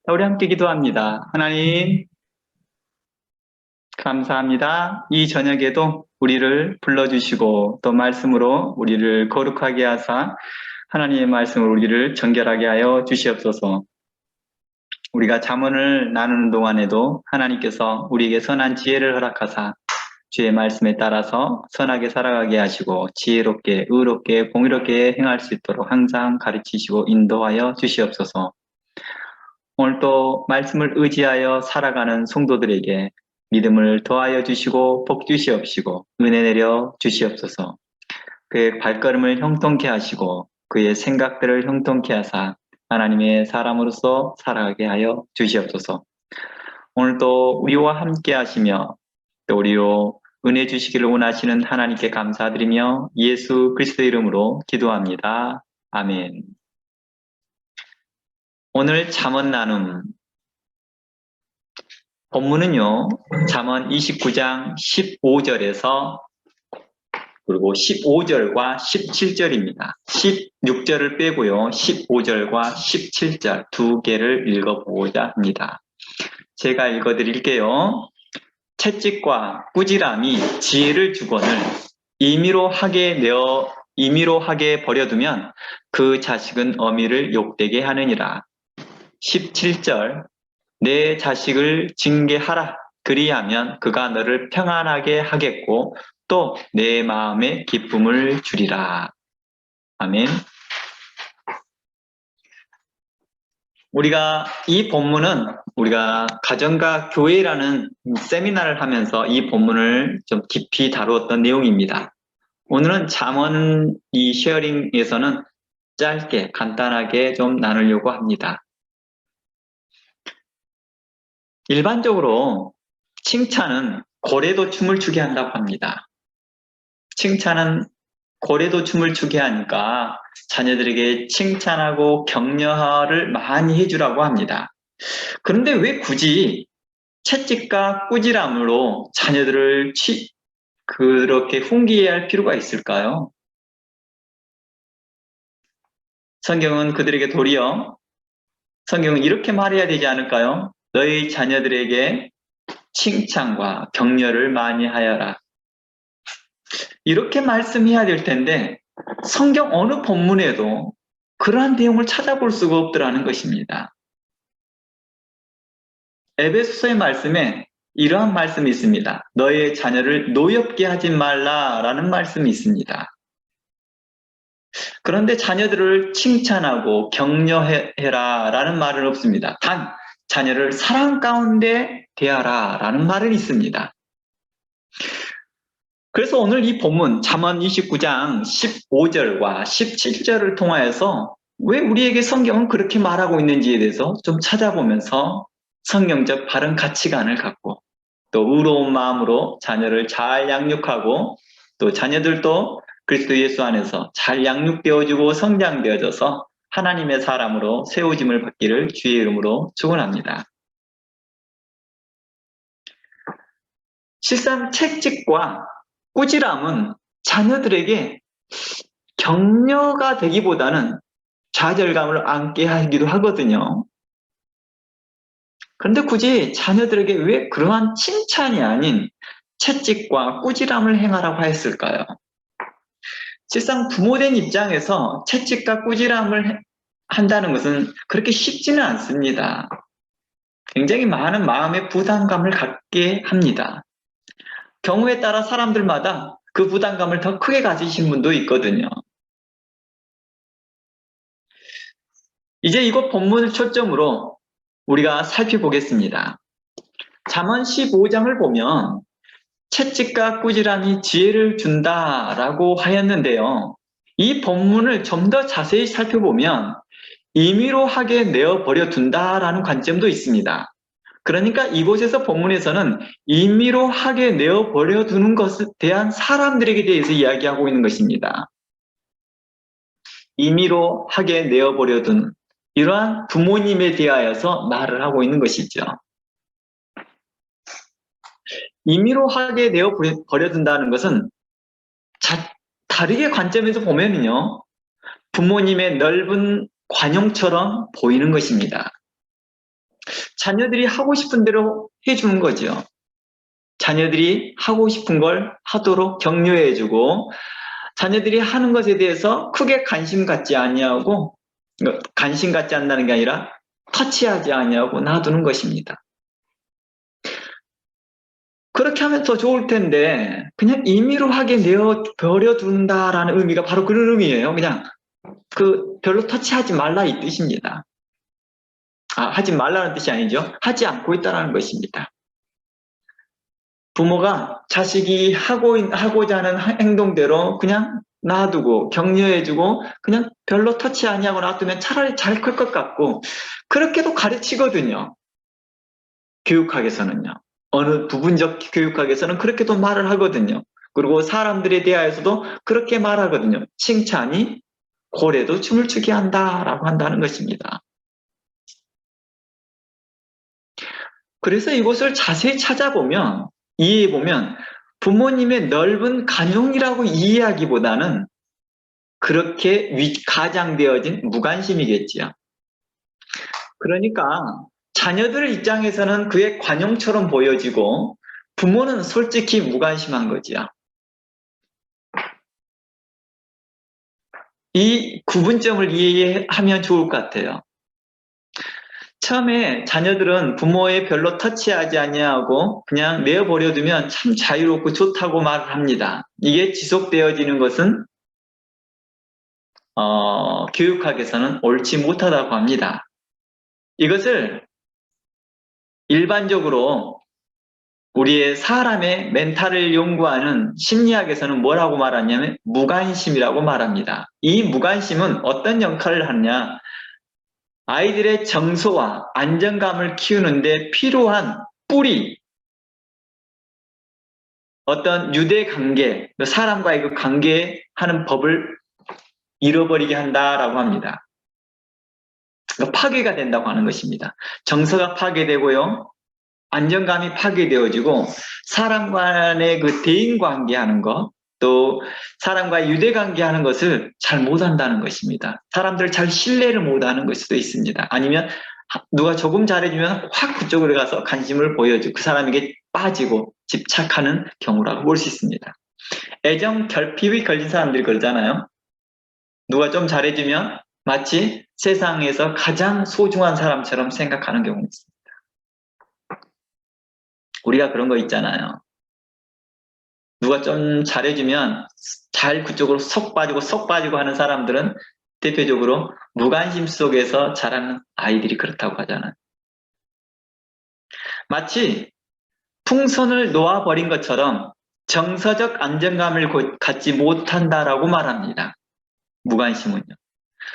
우리 함께 기도합니다. 하나님, 감사합니다. 이 저녁에도 우리를 불러주시고 또 말씀으로 우리를 거룩하게 하사 하나님의 말씀으로 우리를 정결하게 하여 주시옵소서. 우리가 잠언을 나누는 동안에도 하나님께서 우리에게 선한 지혜를 허락하사 주의 말씀에 따라서 선하게 살아가게 하시고 지혜롭게, 의롭게, 공의롭게 행할 수 있도록 항상 가르치시고 인도하여 주시옵소서. 오늘 또 말씀을 의지하여 살아가는 성도들에게 믿음을 더하여 주시고 복 주시옵시고 은혜 내려 주시옵소서. 그의 발걸음을 형통케 하시고 그의 생각들을 형통케 하사 하나님의 사람으로서 살아가게 하여 주시옵소서. 오늘도 우리와 함께 하시며 또 우리로 은혜 주시기를 원하시는 하나님께 감사드리며 예수 그리스도의 이름으로 기도합니다. 아멘. 오늘 잠언 나눔 본문은요, 잠언 29장 15절에서 그리고 15절과 17절입니다. 16절을 빼고요, 15절과 17절 두 개를 읽어보고자 합니다. 제가 읽어드릴게요. 채찍과 꾸지람이 지혜를 주거늘 임의로 하게 버려두면 그 자식은 어미를 욕되게 하느니라. 17절 내 자식을 징계하라. 그리하면 그가 너를 평안하게 하겠고 또 내 마음에 기쁨을 주리라. 아멘. 우리가 이 본문은 우리가 가정과 교회라는 세미나를 하면서 이 본문을 좀 깊이 다루었던 내용입니다. 오늘은 잠언 이 쉐어링에서는 짧게 간단하게 좀 나누려고 합니다. 일반적으로 칭찬은 고래도 춤을 추게 한다고 합니다. 칭찬은 고래도 춤을 추게 하니까 자녀들에게 칭찬하고 격려를 많이 해주라고 합니다. 그런데 왜 굳이 채찍과 꾸지람으로 자녀들을 그렇게 훈계해야 할 필요가 있을까요? 성경은 그들에게 도리어 성경은 이렇게 말해야 되지 않을까요? 너희 자녀들에게 칭찬과 격려를 많이 하여라. 이렇게 말씀해야 될 텐데 성경 어느 본문에도 그러한 내용을 찾아볼 수가 없더라는 것입니다. 에베소서의 말씀에 이러한 말씀이 있습니다. 너의 자녀를 노엽게 하지 말라라는 말씀이 있습니다. 그런데 자녀들을 칭찬하고 격려해라라는 말은 없습니다. 단 자녀를 사랑 가운데 대하라라는 말은 있습니다. 그래서 오늘 이 본문 잠언 29장 15절과 17절을 통하여서 왜 우리에게 성경은 그렇게 말하고 있는지에 대해서 좀 찾아보면서 성경적 바른 가치관을 갖고 또 의로운 마음으로 자녀를 잘 양육하고 또 자녀들도 그리스도 예수 안에서 잘 양육되어지고 성장되어져서 하나님의 사람으로 세워짐을 받기를 주의 이름으로 축원합니다. 실상 채찍과 꾸지람은 자녀들에게 격려가 되기보다는 좌절감을 안게 하기도 하거든요. 그런데 굳이 자녀들에게 왜 그러한 칭찬이 아닌 채찍과 꾸지람을 행하라고 했을까요? 실상 부모된 입장에서 채찍과 꾸지람을 한다는 것은 그렇게 쉽지는 않습니다. 굉장히 많은 마음의 부담감을 갖게 합니다. 경우에 따라 사람들마다 그 부담감을 더 크게 가지신 분도 있거든요. 이제 이것 본문을 초점으로 우리가 살펴보겠습니다. 잠언 15장을 보면 채찍과 꾸지람이 지혜를 준다라고 하였는데요. 이 본문을 좀 더 자세히 살펴보면 임의로 하게 내어버려 둔다라는 관점도 있습니다. 그러니까 이곳에서 본문에서는 임의로 하게 내어버려 두는 것에 대한 사람들에게 대해서 이야기하고 있는 것입니다. 임의로 하게 내어버려 둔 이러한 부모님에 대하여서 말을 하고 있는 것이죠. 임의로 하게 내어버려 둔다는 것은 다르게 관점에서 보면요, 부모님의 넓은 관용처럼 보이는 것입니다. 자녀들이 하고 싶은 대로 해주는 거죠. 자녀들이 하고 싶은 걸 하도록 격려해주고 자녀들이 하는 것에 대해서 크게 관심 갖지 아니하고 관심 갖지 않는다는 게 아니라 터치하지 아니하고 놔두는 것입니다. 그렇게 하면 더 좋을 텐데 그냥 임의로 하게 내버려둔다라는 의미가 바로 그런 의미예요. 그냥 별로 터치하지 말라 이 뜻입니다. 하지 말라는 뜻이 아니죠. 하지 않고 있다는 것입니다. 부모가 자식이 하고자 하는 행동대로 그냥 놔두고 격려해주고 그냥 별로 터치 아니하고 놔두면 차라리 잘 클 것 같고 그렇게도 가르치거든요. 교육학에서는요. 어느 부분적 교육학에서는 그렇게도 말을 하거든요. 그리고 사람들에 대하여서도 그렇게 말하거든요. 칭찬이 고래도 춤을 추게 한다라고 한다는 것입니다. 그래서 이것을 자세히 찾아보면 이해해보면 부모님의 넓은 간용이라고 이해하기보다는 그렇게 가장되어진 무관심이겠지요. 그러니까 자녀들 입장에서는 그의 관용처럼 보여지고 부모는 솔직히 무관심한 거지요. 이 구분점을 이해하면 좋을 것 같아요. 처음에 자녀들은 부모에 별로 터치하지 아니하고 그냥 내어버려두면 참 자유롭고 좋다고 말을 합니다. 이게 지속되어지는 것은 교육학에서는 옳지 못하다고 합니다. 이것을 일반적으로 우리의 사람의 멘탈을 연구하는 심리학에서는 뭐라고 말하냐면 무관심이라고 말합니다. 이 무관심은 어떤 역할을 하느냐? 아이들의 정서와 안정감을 키우는데 필요한 뿌리, 어떤 유대관계, 사람과의 그 관계하는 법을 잃어버리게 한다라고 합니다. 파괴가 된다고 하는 것입니다. 정서가 파괴되고요. 안정감이 파괴되어지고 사람 간의 그 대인관계하는 것, 또 사람과의 유대관계하는 것을 잘 못한다는 것입니다. 사람들을 잘 신뢰를 못하는 걸 수도 있습니다. 아니면 누가 조금 잘해주면 확 그쪽으로 가서 관심을 보여주고 그 사람에게 빠지고 집착하는 경우라고 볼 수 있습니다. 애정 결핍이 걸린 사람들이 그러잖아요. 누가 좀 잘해주면 마치 세상에서 가장 소중한 사람처럼 생각하는 경우가 있습니다. 우리가 그런 거 있잖아요. 누가 좀 잘해주면 잘 그쪽으로 쏙 빠지고 하는 사람들은 대표적으로 무관심 속에서 자라는 아이들이 그렇다고 하잖아요. 마치 풍선을 놓아버린 것처럼 정서적 안정감을 갖지 못한다라고 말합니다. 무관심은요.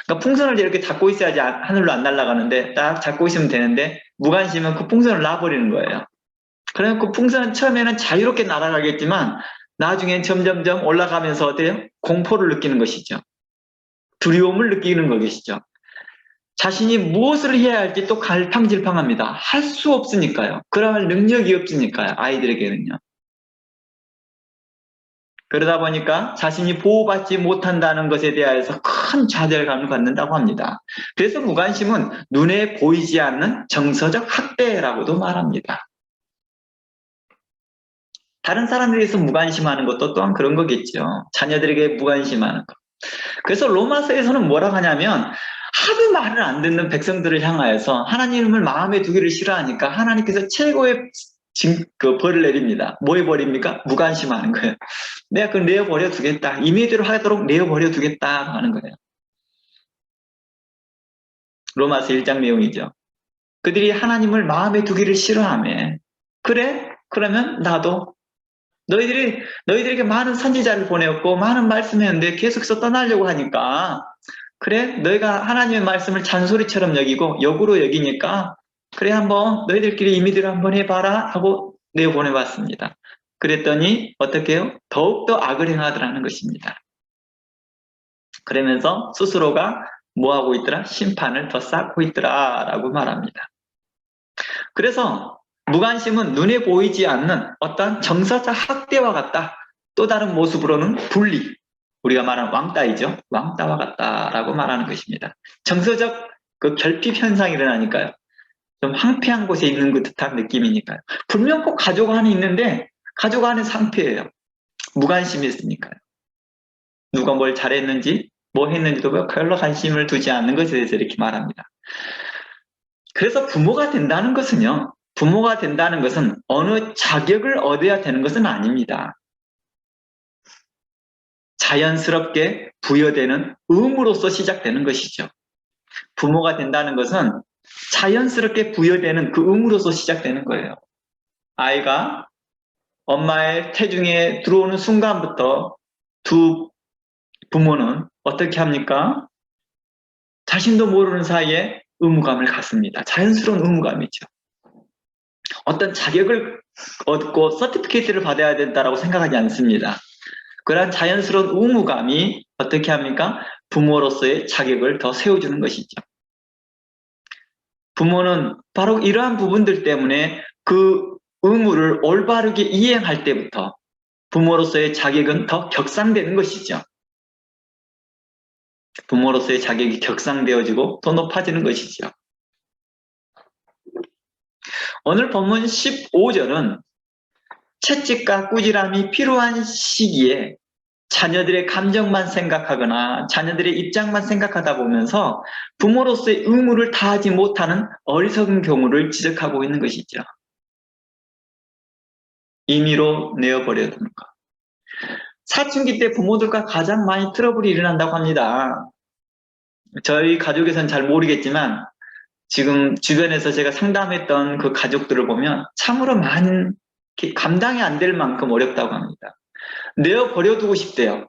그러니까 풍선을 이렇게 잡고 있어야지 하늘로 안 날아가는데 딱 잡고 있으면 되는데 무관심은 그 풍선을 놔버리는 거예요. 그러면 그 풍선은 처음에는 자유롭게 날아가겠지만 나중엔 점점점 올라가면서 어때요? 공포를 느끼는 것이죠. 두려움을 느끼는 것이죠. 자신이 무엇을 해야 할지 또 갈팡질팡합니다. 할 수 없으니까요. 그러할 능력이 없으니까요. 아이들에게는요. 그러다 보니까 자신이 보호받지 못한다는 것에 대해서 큰 좌절감을 갖는다고 합니다. 그래서 무관심은 눈에 보이지 않는 정서적 학대라고도 말합니다. 다른 사람들에게서 무관심하는 것도 또한 그런 거겠죠. 자녀들에게 무관심하는 것. 그래서 로마서에서는 뭐라고 하냐면 하도 말을 안 듣는 백성들을 향하여서 하나님을 마음에 두기를 싫어하니까 하나님께서 최고의 그 벌을 내립니다. 뭐 해버립니까? 무관심하는 거예요. 내가 그걸 내어버려 두겠다. 임의대로 하도록 내어버려 두겠다 하는 거예요. 로마서 1장 내용이죠. 그들이 하나님을 마음에 두기를 싫어하며 그래? 그러면 나도 너희들에게 많은 선지자를 보내었고 많은 말씀했는데 계속해서 떠나려고 하니까 그래? 너희가 하나님의 말씀을 잔소리처럼 여기고 역으로 여기니까 그래 한번 너희들끼리 임의대로 한번 해봐라 하고 내보내봤습니다. 그랬더니 어떻게 해요? 더욱더 악을 행하더라는 것입니다. 그러면서 스스로가 뭐하고 있더라? 심판을 더 쌓고 있더라 라고 말합니다. 그래서 무관심은 눈에 보이지 않는 어떤 정서적 학대와 같다. 또 다른 모습으로는 분리, 우리가 말하는 왕따이죠. 왕따와 같다라고 말하는 것입니다. 정서적 그 결핍 현상이 일어나니까요. 좀 황폐한 곳에 있는 그 듯한 느낌이니까요. 분명 꼭 가족 안에 있는데 가족 안에서 황폐해요. 무관심했으니까요. 누가 뭘 잘했는지 뭐 했는지도 별로 관심을 두지 않는 것에 대해서 이렇게 말합니다. 그래서 부모가 된다는 것은요. 부모가 된다는 것은 어느 자격을 얻어야 되는 것은 아닙니다. 자연스럽게 부여되는 의무로서 시작되는 것이죠. 부모가 된다는 것은 자연스럽게 부여되는 그 의무로서 시작되는 거예요. 아이가 엄마의 태중에 들어오는 순간부터 두 부모는 어떻게 합니까? 자신도 모르는 사이에 의무감을 갖습니다. 자연스러운 의무감이죠. 어떤 자격을 얻고 서티피케이트를 받아야 된다고 생각하지 않습니다. 그러한 자연스러운 의무감이 어떻게 합니까? 부모로서의 자격을 더 세워주는 것이죠. 부모는 바로 이러한 부분들 때문에 그 의무를 올바르게 이행할 때부터 부모로서의 자격은 더 격상되는 것이죠. 부모로서의 자격이 격상되어지고 더 높아지는 것이죠. 오늘 본문 15절은 채찍과 꾸지람이 필요한 시기에 자녀들의 감정만 생각하거나 자녀들의 입장만 생각하다 보면서 부모로서의 의무를 다하지 못하는 어리석은 경우를 지적하고 있는 것이죠. 임의로 내어버려야 됩니까? 사춘기 때 부모들과 가장 많이 트러블이 일어난다고 합니다. 저희 가족에서는 잘 모르겠지만 지금 주변에서 제가 상담했던 그 가족들을 보면 참으로 많은 감당이 안 될 만큼 어렵다고 합니다. 내어버려두고 싶대요.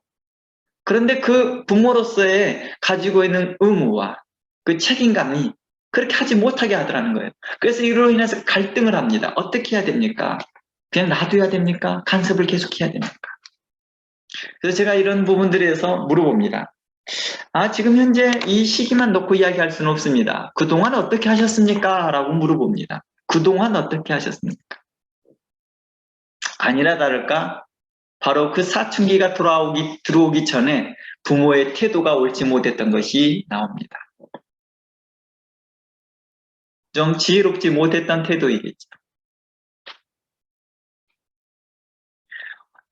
그런데 그 부모로서의 가지고 있는 의무와 그 책임감이 그렇게 하지 못하게 하더라는 거예요. 그래서 이로 인해서 갈등을 합니다. 어떻게 해야 됩니까? 그냥 놔둬야 됩니까? 간섭을 계속해야 됩니까? 그래서 제가 이런 부분들에 대해서 물어봅니다. 지금 현재 이 시기만 놓고 이야기할 수는 없습니다. 그동안 어떻게 하셨습니까? 라고 물어봅니다. 그동안 어떻게 하셨습니까? 아니라 다를까? 바로 그 사춘기가 들어오기 전에 부모의 태도가 옳지 못했던 것이 나옵니다. 좀 지혜롭지 못했던 태도이겠죠.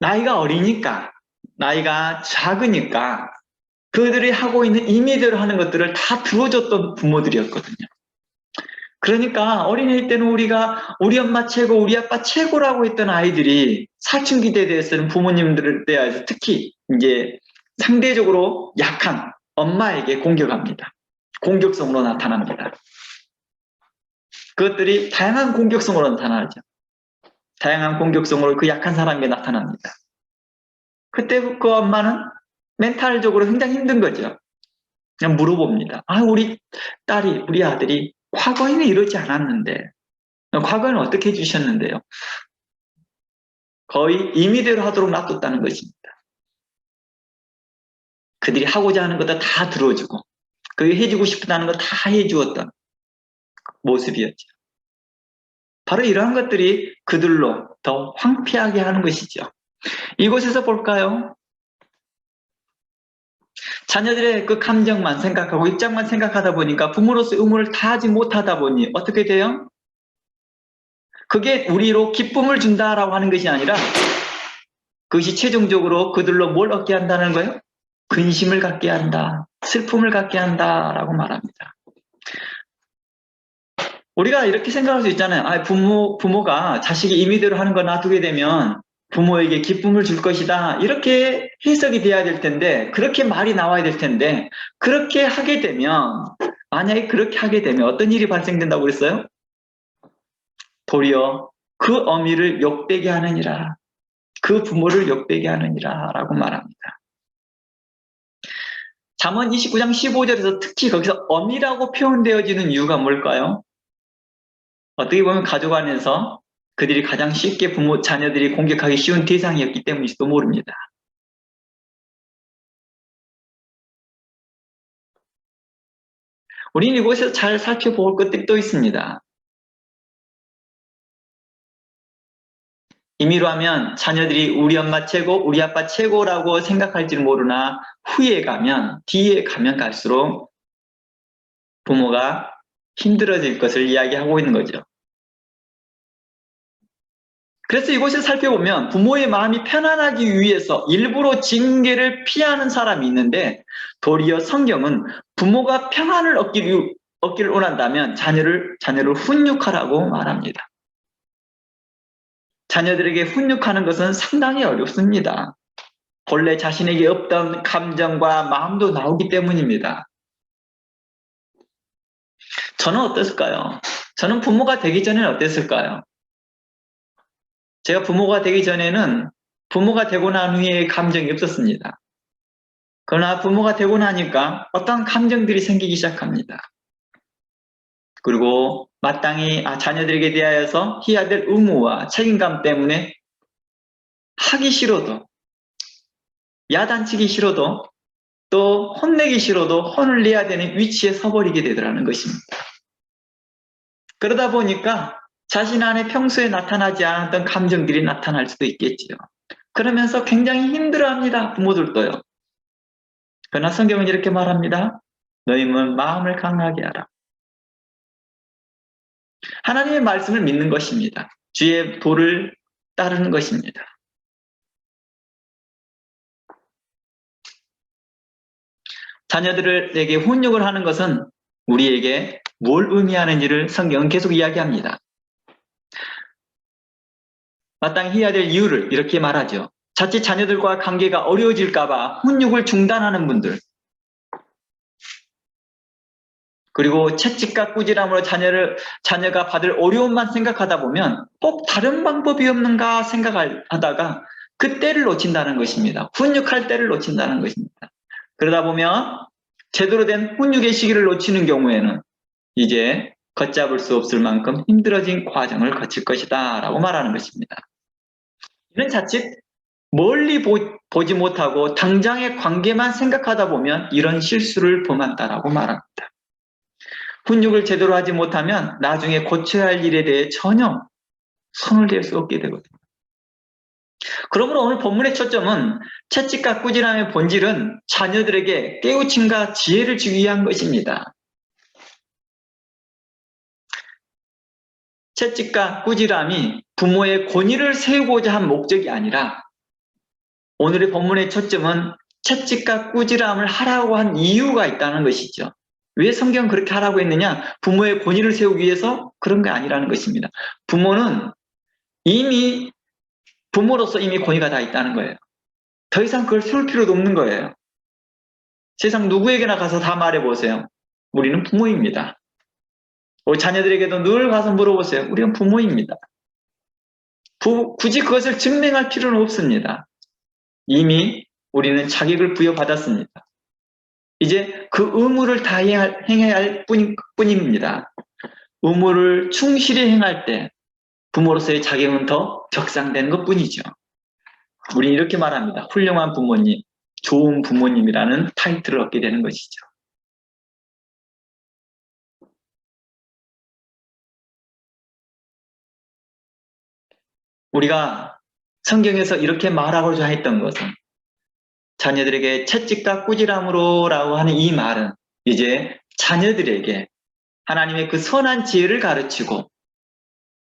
나이가 어리니까, 나이가 작으니까 그들이 하고 있는 임의대로 하는 것들을 다 들어줬던 부모들이었거든요. 그러니까 어린아이 때는 우리가 우리 엄마 최고, 우리 아빠 최고라고 했던 아이들이 사춘기 때에 대해서는 부모님들에 대해서 특히 이제 상대적으로 약한 엄마에게 공격합니다. 공격성으로 나타납니다. 그것들이 다양한 공격성으로 나타나죠. 다양한 공격성으로 그 약한 사람에게 나타납니다. 그때 그 엄마는 멘탈적으로 굉장히 힘든 거죠. 그냥 물어봅니다. 우리 딸이, 우리 아들이 과거에는 이러지 않았는데, 과거에는 어떻게 해주셨는데요? 거의 임의대로 하도록 놔뒀다는 것입니다. 그들이 하고자 하는 것도 다 들어주고, 그게 해주고 싶다는 거 다 해주었던 모습이었죠. 바로 이러한 것들이 그들로 더 황폐하게 하는 것이죠. 이곳에서 볼까요? 자녀들의 그 감정만 생각하고 입장만 생각하다 보니까 부모로서 의무를 다하지 못하다 보니 어떻게 돼요? 그게 우리로 기쁨을 준다라고 하는 것이 아니라 그것이 최종적으로 그들로 뭘 얻게 한다는 거예요? 근심을 갖게 한다, 슬픔을 갖게 한다라고 말합니다. 우리가 이렇게 생각할 수 있잖아요. 부모가 자식이 임의대로 하는 거 놔두게 되면 부모에게 기쁨을 줄 것이다. 이렇게 해석이 돼야 될 텐데, 그렇게 말이 나와야 될 텐데, 그렇게 하게 되면, 만약에 그렇게 하게 되면 어떤 일이 발생된다고 그랬어요? 도리어 그 어미를 욕되게 하느니라. 그 부모를 욕되게 하느니라 라고 말합니다. 잠언 29장 15절에서 특히 거기서 어미라고 표현되어지는 이유가 뭘까요? 어떻게 보면 가족 안에서 그들이 가장 쉽게 자녀들이 공격하기 쉬운 대상이었기 때문일지도 모릅니다. 우리는 이곳에서 잘 살펴볼 것들이 또 있습니다. 임의로 하면 자녀들이 우리 엄마 최고, 우리 아빠 최고라고 생각할지는 모르나 뒤에 가면 갈수록 부모가 힘들어질 것을 이야기하고 있는 거죠. 그래서 이곳을 살펴보면 부모의 마음이 편안하기 위해서 일부러 징계를 피하는 사람이 있는데, 도리어 성경은 부모가 평안을 얻기를 원한다면 자녀를 훈육하라고 말합니다. 자녀들에게 훈육하는 것은 상당히 어렵습니다. 본래 자신에게 없던 감정과 마음도 나오기 때문입니다. 저는 어땠을까요? 저는 부모가 되기 전에는 어땠을까요? 제가 부모가 되기 전에는 부모가 되고 난 후에 감정이 없었습니다. 그러나 부모가 되고 나니까 어떤 감정들이 생기기 시작합니다. 그리고 마땅히 자녀들에게 대하여서 해야 될 의무와 책임감 때문에 하기 싫어도, 야단치기 싫어도, 또 혼내기 싫어도 혼을 내야 되는 위치에 서버리게 되더라는 것입니다. 그러다 보니까 자신 안에 평소에 나타나지 않았던 감정들이 나타날 수도 있겠지요. 그러면서 굉장히 힘들어합니다. 부모들도요. 그러나 성경은 이렇게 말합니다. 너희는 마음을 강하게 하라. 하나님의 말씀을 믿는 것입니다. 주의 도를 따르는 것입니다. 자녀들에게 훈육을 하는 것은 우리에게 뭘 의미하는지를 성경은 계속 이야기합니다. 마땅히 해야 될 이유를 이렇게 말하죠. 자칫 자녀들과 관계가 어려워질까봐 훈육을 중단하는 분들, 그리고 채찍과 꾸지람으로 자녀가 받을 어려움만 생각하다 보면 꼭 다른 방법이 없는가 생각하다가 그 때를 놓친다는 것입니다. 훈육할 때를 놓친다는 것입니다. 그러다 보면 제대로 된 훈육의 시기를 놓치는 경우에는 이제 걷잡을 수 없을 만큼 힘들어진 과정을 거칠 것이다 라고 말하는 것입니다. 이는 자칫 멀리 보지 못하고 당장의 관계만 생각하다 보면 이런 실수를 범한다라고 말합니다. 훈육을 제대로 하지 못하면 나중에 고쳐야 할 일에 대해 전혀 손을 댈 수 없게 되거든요. 그러므로 오늘 본문의 초점은 채찍과 꾸지람의 본질은 자녀들에게 깨우침과 지혜를 주기 위한 것입니다. 채찍과 꾸지람이 부모의 권위를 세우고자 한 목적이 아니라, 오늘의 본문의 초점은 채찍과 꾸지람을 하라고 한 이유가 있다는 것이죠. 왜 성경은 그렇게 하라고 했느냐? 부모의 권위를 세우기 위해서 그런 게 아니라는 것입니다. 부모로서 이미 권위가 다 있다는 거예요. 더 이상 그걸 세울 필요도 없는 거예요. 세상 누구에게나 가서 다 말해보세요. 우리는 부모입니다. 우리 자녀들에게도 늘 가서 물어보세요. 우리는 부모입니다. 굳이 그것을 증명할 필요는 없습니다. 이미 우리는 자격을 부여받았습니다. 이제 그 의무를 다 행해야 할 뿐입니다. 의무를 충실히 행할 때 부모로서의 자격은 더 격상되는 것뿐이죠. 우리는 이렇게 말합니다. 훌륭한 부모님, 좋은 부모님이라는 타이틀을 얻게 되는 것이죠. 우리가 성경에서 이렇게 말하고자 했던 것은, 자녀들에게 채찍과 꾸지람으로라고 하는 이 말은 이제 자녀들에게 하나님의 그 선한 지혜를 가르치고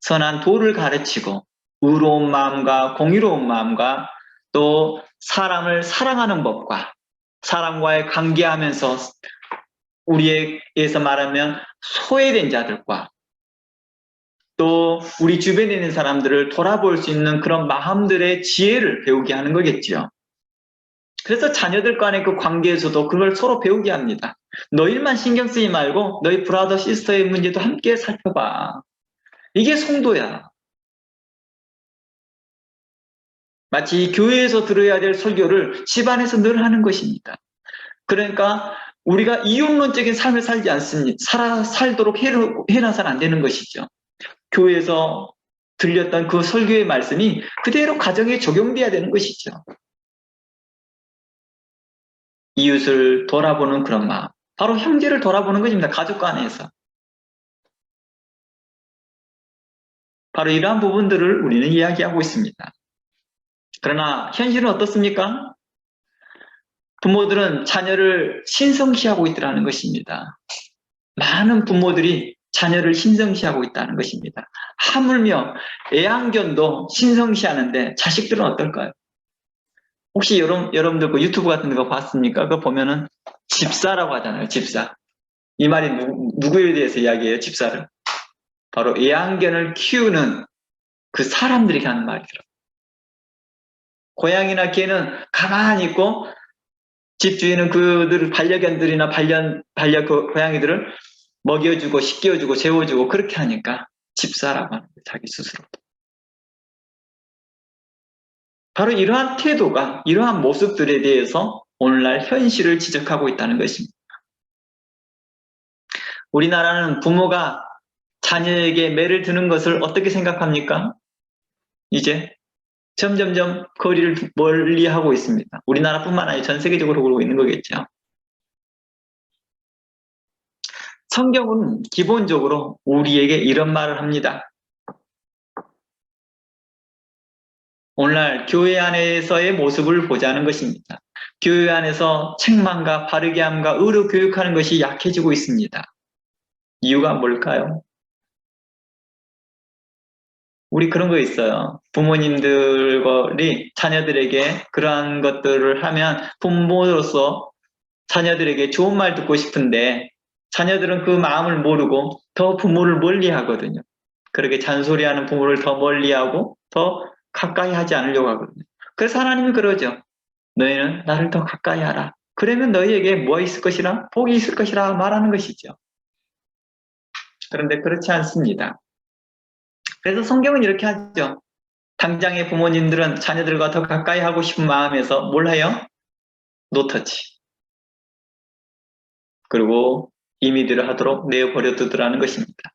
선한 도를 가르치고 의로운 마음과 공의로운 마음과 또 사람을 사랑하는 법과 사람과의 관계하면서 우리에게서 말하면 소외된 자들과 또 우리 주변에 있는 사람들을 돌아볼 수 있는 그런 마음들의 지혜를 배우게 하는 거겠죠. 그래서 자녀들 간의 그 관계에서도 그걸 서로 배우게 합니다. 너 일만 신경 쓰지 말고 너희 브라더 시스터의 문제도 함께 살펴봐. 이게 성도야. 마치 교회에서 들어야 될 설교를 집안에서 늘 하는 것입니다. 그러니까 우리가 이용론적인 삶을 살지 않습니다. 살도록 해놔서는 안 되는 것이죠. 교회에서 들렸던 그 설교의 말씀이 그대로 가정에 적용돼야 되는 것이죠. 이웃을 돌아보는 그런 마음, 바로 형제를 돌아보는 것입니다. 가족 간에서. 바로 이러한 부분들을 우리는 이야기하고 있습니다. 그러나 현실은 어떻습니까? 부모들은 자녀를 신성시하고 있더라는 것입니다. 많은 부모들이 자녀를 신성시하고 있다는 것입니다. 하물며 애완견도 신성시하는데 자식들은 어떨까요? 혹시 여러분들 그 유튜브 같은 거 봤습니까? 그거 보면은 집사라고 하잖아요. 집사. 이 말이 누구에 대해서 이야기해요? 집사를. 바로 애완견을 키우는 그 사람들이 하는 말이더라고요. 고양이나 개는 가만히 있고 집주인은 그들 반려견들이나 고양이들을 먹여주고 씻겨주고 재워주고 그렇게 하니까 집사라고 하는 거예요. 자기 스스로. 바로 이러한 태도가, 이러한 모습들에 대해서 오늘날 현실을 지적하고 있다는 것입니다. 우리나라는 부모가 자녀에게 매를 드는 것을 어떻게 생각합니까? 이제 점점점 거리를 멀리하고 있습니다. 우리나라뿐만 아니라 전 세계적으로 그러고 있는 거겠죠. 성경은 기본적으로 우리에게 이런 말을 합니다. 오늘날 교회 안에서의 모습을 보자는 것입니다. 교회 안에서 책망과 바르게 함과 의로 교육하는 것이 약해지고 있습니다. 이유가 뭘까요? 우리 그런 거 있어요. 부모님들이 자녀들에게 그러한 것들을 하면 부모로서 자녀들에게 좋은 말 듣고 싶은데 자녀들은 그 마음을 모르고 더 부모를 멀리하거든요. 그렇게 잔소리하는 부모를 더 멀리하고 더 가까이 하지 않으려고 하거든요. 그래서 하나님이 그러죠. 너희는 나를 더 가까이 하라. 그러면 너희에게 뭐 있을 것이라? 복이 있을 것이라 말하는 것이죠. 그런데 그렇지 않습니다. 그래서 성경은 이렇게 하죠. 당장의 부모님들은 자녀들과 더 가까이 하고 싶은 마음에서 뭘 해요? 노터치. 그리고 임의대로 하도록 내어버려두더라는 것입니다.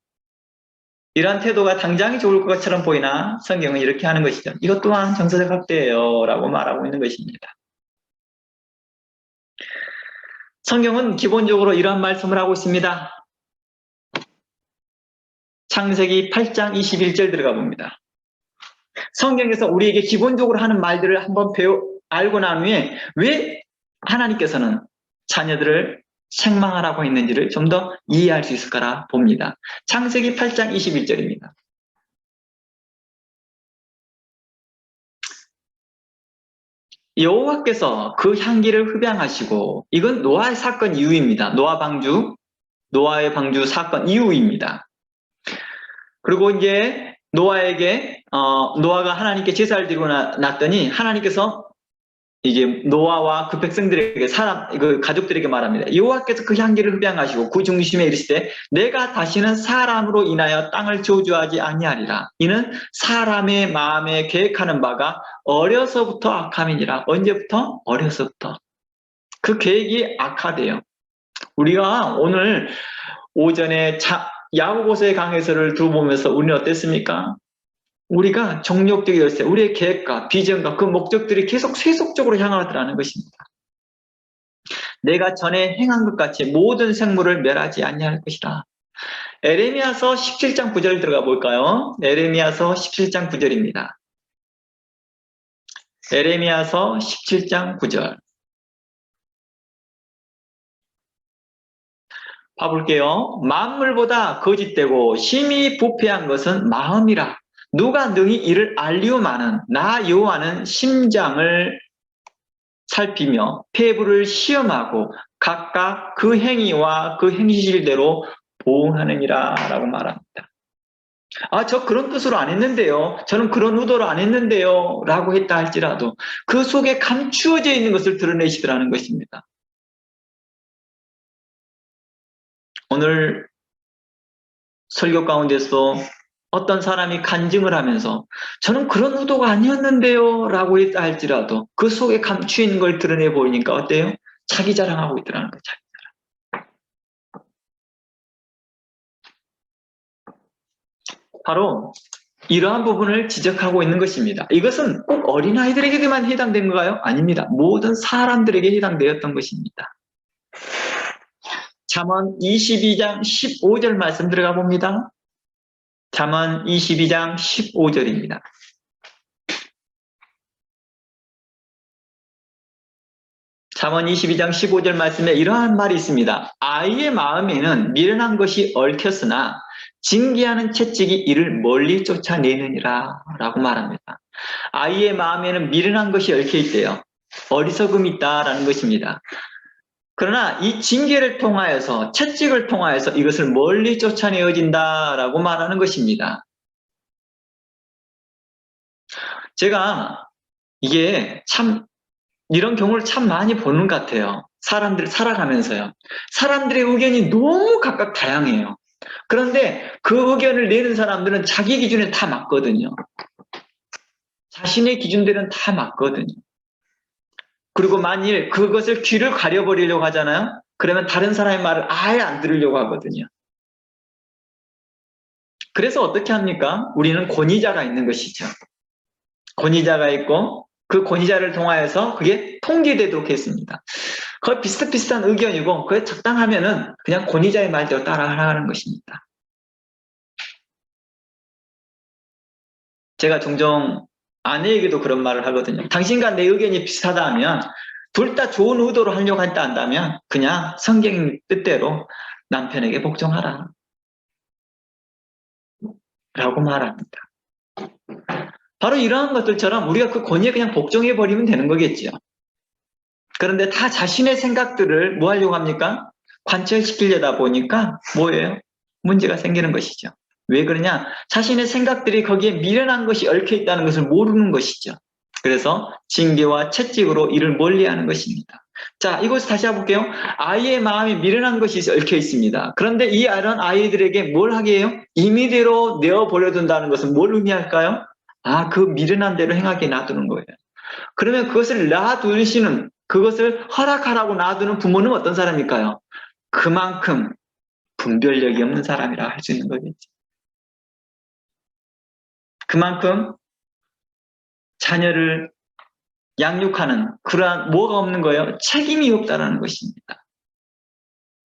이러한 태도가 당장이 좋을 것처럼 보이나 성경은 이렇게 하는 것이죠. 이것 또한 정서적 학대예요 라고 말하고 있는 것입니다. 성경은 기본적으로 이러한 말씀을 하고 있습니다. 창세기 8장 21절 들어가 봅니다. 성경에서 우리에게 기본적으로 하는 말들을 한번 알고 난 후에 왜 하나님께서는 자녀들을 책망하라고 했는지를 좀 더 이해할 수 있을 거라 봅니다. 창세기 8장 21절입니다. 여호와께서 그 향기를 흡양하시고, 이건 노아의 사건 이후입니다. 노아의 방주 사건 이후입니다. 그리고 이제 노아가 하나님께 제사를 드리고 났더니 하나님께서 이제 노아와 그 백성들에게 그 가족들에게 말합니다. 여호와께서 그 향기를 흡양하시고 그 중심에 이르시되 내가 다시는 사람으로 인하여 땅을 저주하지 아니하리라. 이는 사람의 마음에 계획하는 바가 어려서부터 악함이니라. 언제부터? 어려서부터. 그 계획이 악하대요. 우리가 오늘 오전에 야고보서의 강해설을 들어보면서 우리는 어땠습니까? 우리가 정욕적인 열쇠, 우리의 계획과 비전과 그 목적들이 계속 세속적으로 향하더라는 것입니다. 내가 전에 행한 것 같이 모든 생물을 멸하지 아니할 것이라. 에레미야서 17장 9절 들어가 볼까요? 에레미야서 17장 9절입니다. 에레미야서 17장 9절. 봐볼게요. 만물보다 거짓되고 심히 부패한 것은 마음이라. 누가 능히 이를 알리오마는 나 여호와는 심장을 살피며 폐부를 시험하고 각각 그 행위와 그 행실대로 보응하느니라 라고 말합니다. 저 그런 뜻으로 안 했는데요. 저는 그런 의도로 안 했는데요. 라고 했다 할지라도 그 속에 감추어져 있는 것을 드러내시더라는 것입니다. 오늘 설교 가운데서 어떤 사람이 간증을 하면서 저는 그런 의도가 아니었는데요 라고 했다 할지라도 그 속에 감추어 있는 걸 드러내 보이니까 어때요? 자기 자랑하고 있더라는 거죠. 자기 자랑. 바로 이러한 부분을 지적하고 있는 것입니다. 이것은 꼭 어린아이들에게만 해당된 건가요? 아닙니다. 모든 사람들에게 해당되었던 것입니다. 잠언 22장 15절 말씀 들어가 봅니다. 잠언 22장 15절입니다. 잠언 22장 15절 말씀에 이러한 말이 있습니다. 아이의 마음에는 미련한 것이 얽혔으나 징계하는 채찍이 이를 멀리 쫓아내느니라 라고 말합니다. 아이의 마음에는 미련한 것이 얽혀 있대요. 어리석음이 있다라는 것입니다. 그러나 이 징계를 통하여서, 채찍을 통하여서 이것을 멀리 쫓아내어진다라고 말하는 것입니다. 제가 이게 참 이런 경우를 참 많이 보는 것 같아요. 사람들 살아가면서요. 사람들의 의견이 너무 각각 다양해요. 그런데 그 의견을 내는 사람들은 자기 기준에 다 맞거든요. 자신의 기준들은 다 맞거든요. 그리고 만일 그것을 귀를 가려버리려고 하잖아요. 그러면 다른 사람의 말을 아예 안 들으려고 하거든요. 그래서 어떻게 합니까? 우리는 권위자가 있는 것이죠. 권위자가 있고 그 권위자를 통하여서 그게 통제되도록 했습니다. 거의 비슷비슷한 의견이고 그게 적당하면은 그냥 권위자의 말대로 따라가는 것입니다. 제가 종종 아내에게도 그런 말을 하거든요. 당신과 내 의견이 비슷하다 하면 둘 다 좋은 의도로 하려고 한다면 그냥 성경 뜻대로 남편에게 복종하라 라고 말합니다. 바로 이러한 것들처럼 우리가 그 권위에 그냥 복종해버리면 되는 거겠죠. 그런데 다 자신의 생각들을 뭐 하려고 합니까? 관철시키려다 보니까 뭐예요? 문제가 생기는 것이죠. 왜 그러냐? 자신의 생각들이 거기에 미련한 것이 얽혀 있다는 것을 모르는 것이죠. 그래서 징계와 채찍으로 이를 멀리하는 것입니다. 자, 이것을 다시 해볼게요. 아이의 마음에 미련한 것이 얽혀 있습니다. 그런데 이 이런 아이들에게 뭘 하게 해요? 임의대로 내어버려둔다는 것은 뭘 의미할까요? 아, 그 미련한 대로 행하게 놔두는 거예요. 그러면 그것을 놔두시는, 그것을 허락하라고 놔두는 부모는 어떤 사람일까요? 그만큼 분별력이 없는 사람이라 할 수 있는 거겠죠. 그만큼 자녀를 양육하는 그러한 뭐가 없는 거예요? 책임이 없다라는 것입니다.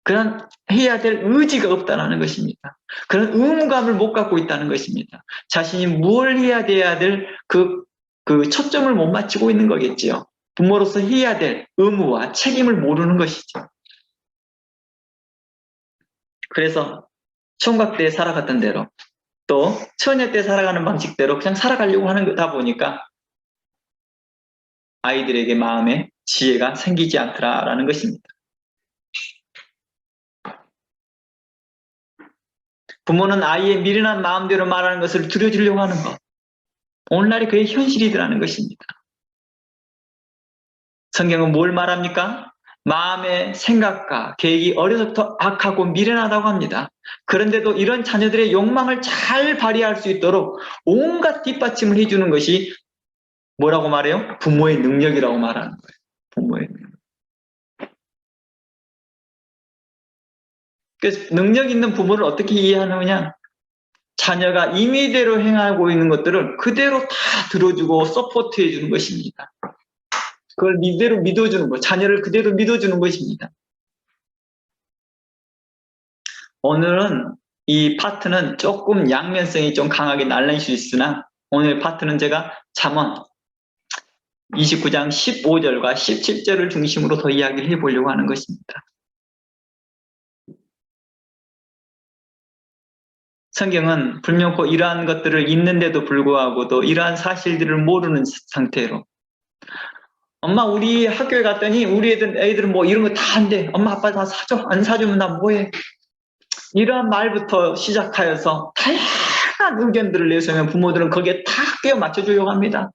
그런 해야 될 의지가 없다라는 것입니다. 그런 의무감을 못 갖고 있다는 것입니다. 자신이 뭘 해야 돼야 될 그 초점을 못 맞추고 있는 거겠지요. 부모로서 해야 될 의무와 책임을 모르는 것이죠. 그래서 총각 때 살아갔던 대로 또 처녀 때 살아가는 방식대로 그냥 살아가려고 하는 거다 보니까 아이들에게 마음에 지혜가 생기지 않더라라는 것입니다. 부모는 아이의 미련한 마음대로 말하는 것을 들여주려고 하는 것. 오늘날이 그의 현실이더라는 것입니다. 성경은 뭘 말합니까? 마음의 생각과 계획이 어려서부터 악하고 미련하다고 합니다. 그런데도 이런 자녀들의 욕망을 잘 발휘할 수 있도록 온갖 뒷받침을 해주는 것이 뭐라고 말해요? 부모의 능력이라고 말하는 거예요. 부모의 능력. 그래서 능력 있는 부모를 어떻게 이해하느냐? 자녀가 임의대로 행하고 있는 것들을 그대로 다 들어주고 서포트해 주는 것입니다. 그걸 이대로 믿어주는 것, 자녀를 그대로 믿어주는 것입니다. 오늘은 이 파트는 조금 양면성이 좀 강하게 날릴 수 있으나 오늘 파트는 제가 잠언 29장 15절과 17절을 중심으로 더 이야기를 해보려고 하는 것입니다. 성경은 불명코 이러한 것들을 있는데도 불구하고도 이러한 사실들을 모르는 상태로 엄마 우리 학교에 갔더니 우리 애들은 뭐 이런 거 다 한대. 엄마 아빠 다 사줘. 안 사주면 나 뭐해. 이러한 말부터 시작하여서 다양한 의견들을 내세우면 부모들은 거기에 다 끼워 맞춰주려고 합니다.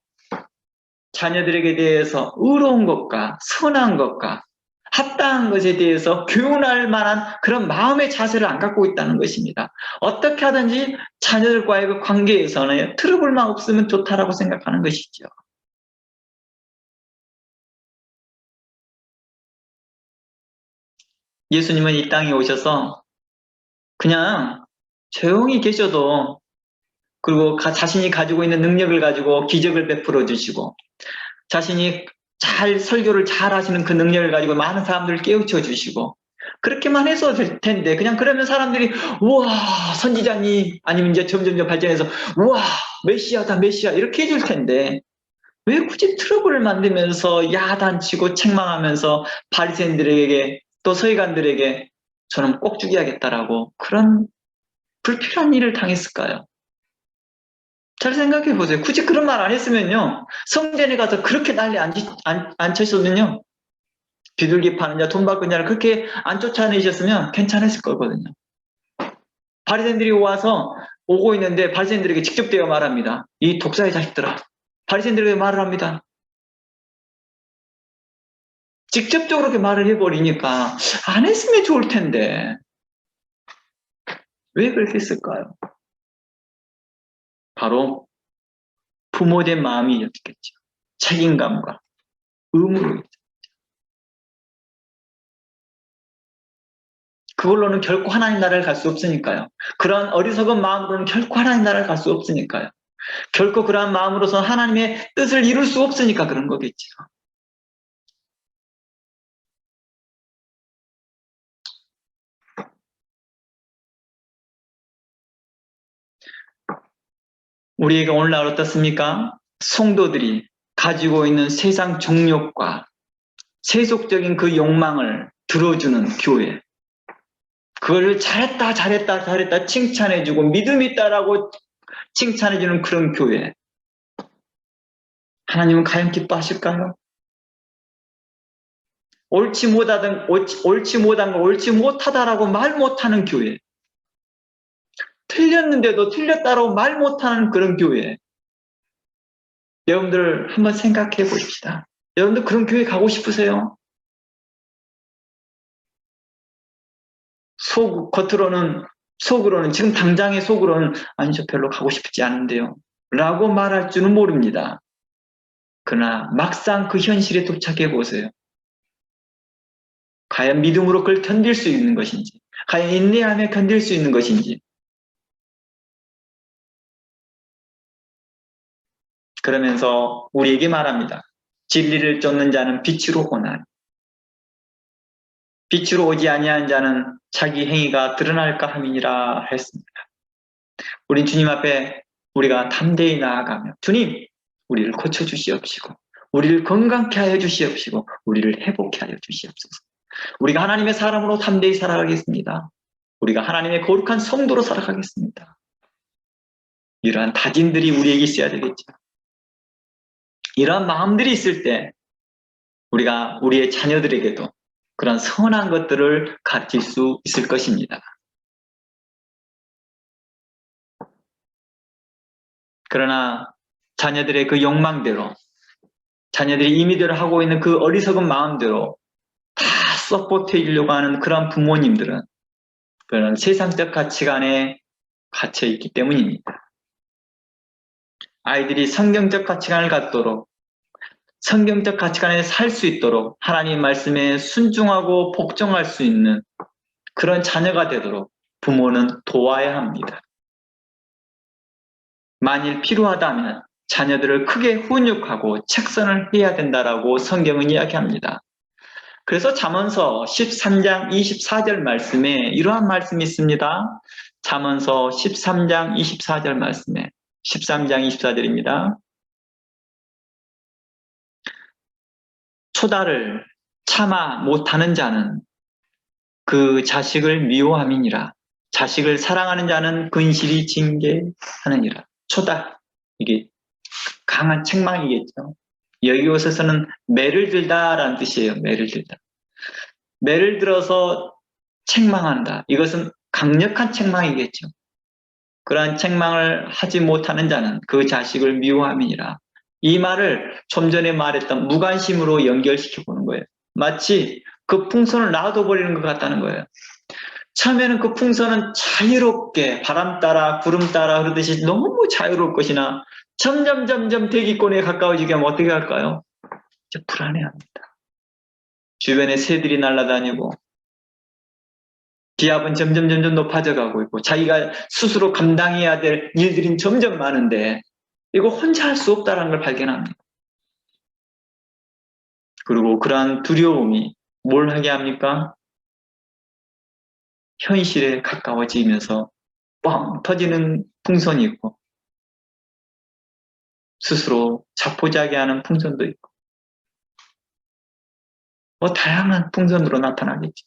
자녀들에게 대해서 의로운 것과 선한 것과 합당한 것에 대해서 교훈할 만한 그런 마음의 자세를 안 갖고 있다는 것입니다. 어떻게 하든지 자녀들과의 그 관계에서는 트러블만 없으면 좋다라고 생각하는 것이죠. 예수님은 이 땅에 오셔서 그냥 조용히 계셔도 그리고 자신이 가지고 있는 능력을 가지고 기적을 베풀어 주시고 자신이 잘 설교를 잘 하시는 그 능력을 가지고 많은 사람들을 깨우쳐 주시고 그렇게만 해서 될 텐데 그냥 그러면 사람들이 우와 선지자님 아니면 이제 점점점 발전해서 우와 메시아다 메시아 이렇게 해줄 텐데 왜 굳이 트러블을 만들면서 야단치고 책망하면서 바리새인들에게 또 서기관들에게 저는 꼭 죽여야겠다라고 그런 불필요한 일을 당했을까요? 잘 생각해 보세요. 굳이 그런 말 안 했으면요. 성전에 가서 그렇게 난리 안 쳤으면요. 비둘기 파는 자, 돈 받는 자를 그렇게 안 쫓아내셨으면 괜찮았을 거거든요. 바리새인들이 와서 오고 있는데 바리새인들에게 직접 대어 말합니다. 이 독사의 자식들아. 바리새인들에게 말을 합니다. 직접적으로 그렇게 말을 해버리니까 안 했으면 좋을 텐데 왜 그렇게 했을까요? 바로 부모된 마음이었겠죠. 책임감과 의무로. 그걸로는 결코 하나님 나라를 갈 수 없으니까요. 그런 어리석은 마음으로는 결코 하나님 나라를 갈 수 없으니까요. 결코 그러한 마음으로서 하나님의 뜻을 이룰 수 없으니까 그런 거겠죠. 우리에게 오늘날 어떻습니까? 성도들이 가지고 있는 세상 정욕과 세속적인 그 욕망을 들어주는 교회. 그걸 잘했다, 잘했다, 잘했다 칭찬해주고 믿음 있다라고 칭찬해주는 그런 교회. 하나님은 과연 기뻐하실까요? 옳지 못하던, 옳지 못한 거, 옳지 못하다라고 말 못하는 교회. 틀렸는데도 틀렸다라고 말 못하는 그런 교회. 여러분들 한번 생각해 보십시다. 여러분들 그런 교회 가고 싶으세요? 속으로는 지금 당장의 속으로는 아니 저 별로 가고 싶지 않은데요 라고 말할 줄은 모릅니다. 그러나 막상 그 현실에 도착해 보세요. 과연 믿음으로 그걸 견딜 수 있는 것인지, 과연 인내하며 견딜 수 있는 것인지. 그러면서 우리에게 말합니다. 진리를 쫓는 자는 빛으로 오나니 빛으로 오지 아니한 자는 자기 행위가 드러날까 함이니라 했습니다. 우린 주님 앞에 우리가 담대히 나아가며 주님 우리를 고쳐주시옵시고 우리를 건강케 하여 주시옵시고 우리를 회복케 하여 주시옵소서. 우리가 하나님의 사람으로 담대히 살아가겠습니다. 우리가 하나님의 거룩한 성도로 살아가겠습니다. 이러한 다짐들이 우리에게 있어야 되겠죠. 이러한 마음들이 있을 때 우리가 우리의 자녀들에게도 그런 선한 것들을 가르칠 수 있을 것입니다. 그러나 자녀들의 그 욕망대로 자녀들이 임의대로 하고 있는 그 어리석은 마음대로 다 서포트해 주려고 하는 그런 부모님들은 그런 세상적 가치관에 갇혀 있기 때문입니다. 아이들이 성경적 가치관을 갖도록 성경적 가치관에 살 수 있도록 하나님 말씀에 순종하고 복종할 수 있는 그런 자녀가 되도록 부모는 도와야 합니다. 만일 필요하다면 자녀들을 크게 훈육하고 책선을 해야 된다라고 성경은 이야기합니다. 그래서 잠언서 13장 24절 말씀에 이러한 말씀이 있습니다. 잠언서 13장 24절 말씀에 13장 24절입니다. 초다를 참아 못하는 자는 그 자식을 미워함이니라. 자식을 사랑하는 자는 근실이 징계하느니라. 초다, 이게 강한 책망이겠죠. 여기 곳에서는 매를 들다라는 뜻이에요. 매를 들다. 매를 들어서 책망한다. 이것은 강력한 책망이겠죠. 그러한 책망을 하지 못하는 자는 그 자식을 미워함이니라. 이 말을 좀 전에 말했던 무관심으로 연결시켜 보는 거예요. 마치 그 풍선을 놔둬버리는 것 같다는 거예요. 처음에는 그 풍선은 자유롭게 바람 따라 구름 따라 그러듯이 너무 자유로울 것이나 점점 대기권에 가까워지게 하면 어떻게 할까요? 불안해합니다. 주변에 새들이 날아다니고 기압은 점점 높아져 가고 있고 자기가 스스로 감당해야 될 일들이 점점 많은데 이거 혼자 할 수 없다는 걸 발견합니다. 그리고 그러한 두려움이 뭘 하게 합니까? 현실에 가까워지면서 뻥 터지는 풍선이 있고 스스로 자포자기하는 풍선도 있고 뭐 다양한 풍선으로 나타나겠지.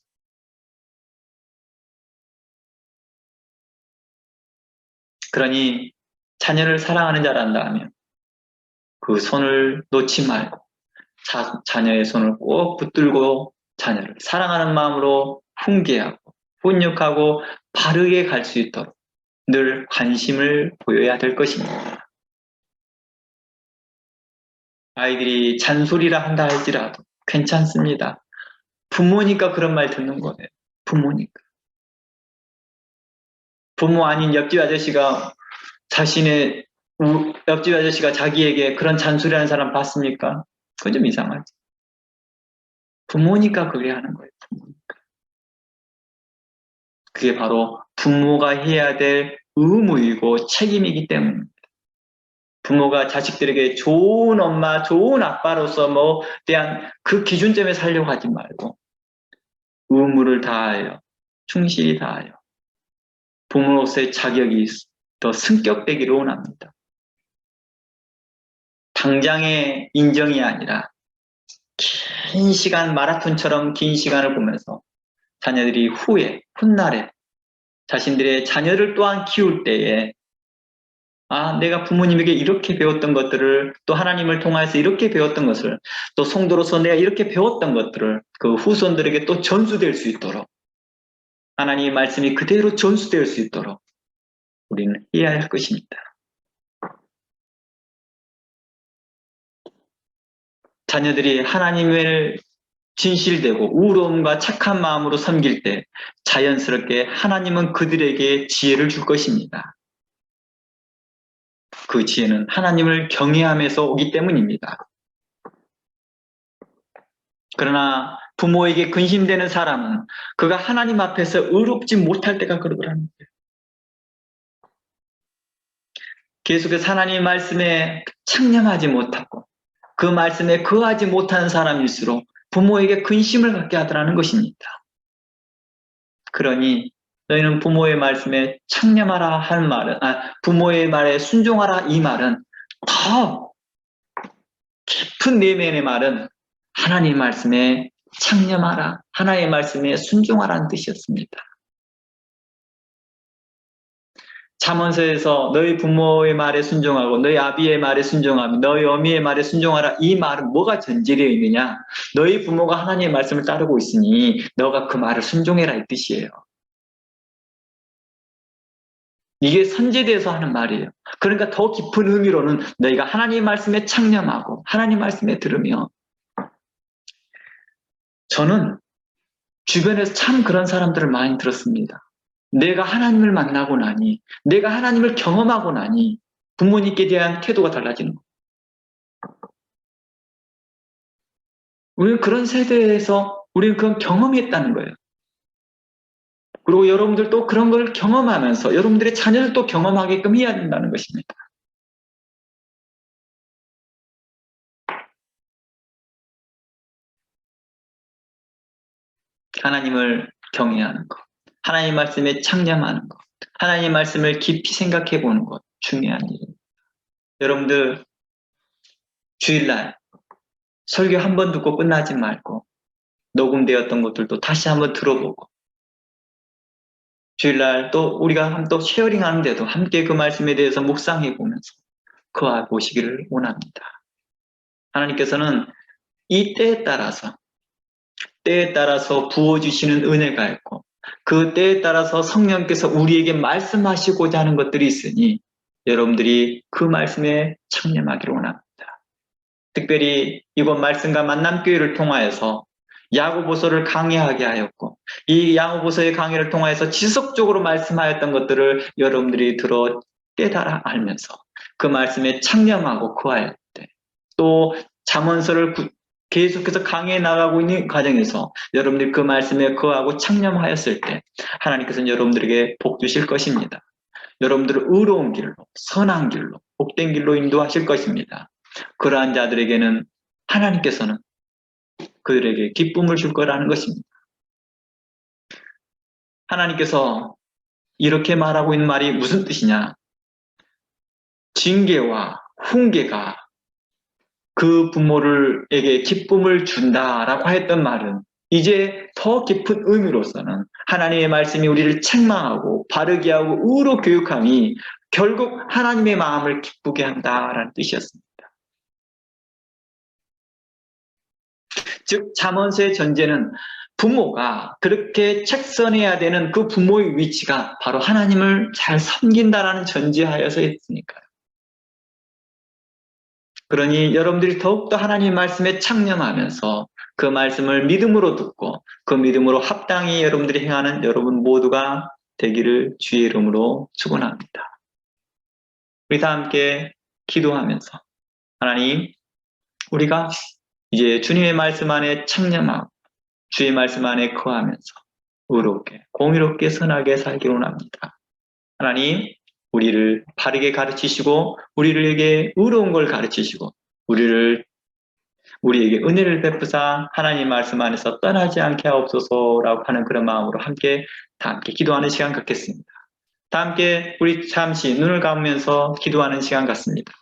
그러니 자녀를 사랑하는 자란다 하면 그 손을 놓지 말고 자녀의 손을 꼭 붙들고 자녀를 사랑하는 마음으로 훈계하고 훈육하고 바르게 갈 수 있도록 늘 관심을 보여야 될 것입니다. 아이들이 잔소리라 한다 할지라도 괜찮습니다. 부모니까 그런 말 듣는 거예요. 부모니까. 부모 아닌 옆집 아저씨가 옆집 아저씨가 자기에게 그런 잔소리하는 사람 봤습니까? 그건 좀 이상하지. 부모니까 그게 하는 거예요. 부모니까. 그게 바로 부모가 해야 될 의무이고 책임이기 때문입니다. 부모가 자식들에게 좋은 엄마, 좋은 아빠로서 대한 그 기준점에 살려고 하지 말고 의무를 다하여 충실히 다하여 부모로서의 자격이 더 승격되기를 원합니다. 당장의 인정이 아니라 긴 시간 마라톤처럼 긴 시간을 보면서 자녀들이 후에 훗날에 자신들의 자녀를 또한 키울 때에 내가 부모님에게 이렇게 배웠던 것들을 또 하나님을 통해서 이렇게 배웠던 것을 또 성도로서 내가 이렇게 배웠던 것들을 그 후손들에게 또 전수될 수 있도록 하나님의 말씀이 그대로 전수될 수 있도록 우리는 해야 할 것입니다. 자녀들이 하나님을 진실되고 우러움과 착한 마음으로 섬길 때 자연스럽게 하나님은 그들에게 지혜를 줄 것입니다. 그 지혜는 하나님을 경외함에서 오기 때문입니다. 그러나 부모에게 근심되는 사람은 그가 하나님 앞에서 의롭지 못할 때가 그러더라는 거예요. 계속해서 하나님의 말씀에 창념하지 못하고 그 말씀에 거하지 못하는 사람일수록 부모에게 근심을 갖게 하더라는 것입니다. 그러니 너희는 부모의 말씀에 창념하라 할 말은 부모의 말에 순종하라 이 말은 더 깊은 내면의 말은 하나님의 말씀에 창념하라, 하나님의 말씀에 순종하라는 뜻이었습니다. 잠언서에서 너희 부모의 말에 순종하고 너희 아비의 말에 순종하며 너희 어미의 말에 순종하라 이 말은 뭐가 전제되어 있느냐? 너희 부모가 하나님의 말씀을 따르고 있으니 너가 그 말을 순종해라 이 뜻이에요. 이게 선제돼서 하는 말이에요. 그러니까 더 깊은 의미로는 너희가 하나님의 말씀에 창념하고 하나님의 말씀에 들으며 저는 주변에서 참 그런 사람들을 많이 들었습니다. 내가 하나님을 만나고 나니 내가 하나님을 경험하고 나니 부모님께 대한 태도가 달라지는 거예요. 우리는 그런 세대에서 우리는 그런 경험했다는 거예요. 그리고 여러분들도 그런 걸 경험하면서 여러분들의 자녀를 또 경험하게끔 해야 된다는 것입니다. 하나님을 경외하는 것, 하나님 말씀에 창념하는 것, 하나님 말씀을 깊이 생각해 보는 것 중요한 일입니다. 여러분들 주일날 설교 한 번 듣고 끝나지 말고 녹음되었던 것들도 다시 한번 들어보고 주일날 또 우리가 또 쉐어링 하는데도 함께 그 말씀에 대해서 묵상해 보면서 그와 보시기를 원합니다. 하나님께서는 이 때에 따라서 부어주시는 은혜가 있고 그 때에 따라서 성령께서 우리에게 말씀하시고자 하는 것들이 있으니 여러분들이 그 말씀에 청렴하기를 원합니다. 특별히 이번 말씀과 만남교회를 통하여서 야고보서를 강의하게 하였고 이 야고보서의 강의를 통하여서 지속적으로 말씀하였던 것들을 여러분들이 들어 깨달아 알면서 그 말씀에 창념하고 거할 때 또 잠언서를 계속해서 강의해 나가고 있는 과정에서 여러분들이 그 말씀에 거하고 창념하였을 때 하나님께서는 여러분들에게 복 주실 것입니다. 여러분들을 의로운 길로 선한 길로 복된 길로 인도하실 것입니다. 그러한 자들에게는 하나님께서는 그들에게 기쁨을 줄 거라는 것입니다. 하나님께서 이렇게 말하고 있는 말이 무슨 뜻이냐? 징계와 훈계가 그 부모에게 기쁨을 준다라고 했던 말은 이제 더 깊은 의미로서는 하나님의 말씀이 우리를 책망하고 바르게 하고 의로 교육함이 결국 하나님의 마음을 기쁘게 한다라는 뜻이었습니다. 즉 잠언서의 전제는 부모가 그렇게 책선해야 되는 그 부모의 위치가 바로 하나님을 잘 섬긴다라는 전제하에서 했으니까요. 그러니 여러분들이 더욱더 하나님의 말씀에 창념하면서 그 말씀을 믿음으로 듣고 그 믿음으로 합당히 여러분들이 행하는 여러분 모두가 되기를 주의 이름으로 축원합니다. 우리 다 함께 기도하면서 하나님, 우리가 이제 주님의 말씀 안에 창념하고 주의 말씀 안에 거하면서 의롭게 공의롭게 선하게 살기로 합니다. 하나님, 우리를 바르게 가르치시고 우리에게 의로운 걸 가르치시고 우리에게 은혜를 베푸사 하나님 말씀 안에서 떠나지 않게 하옵소서라고 하는 그런 마음으로 다 함께 기도하는 시간 갖겠습니다. 다 함께 우리 잠시 눈을 감으면서 기도하는 시간 갖습니다.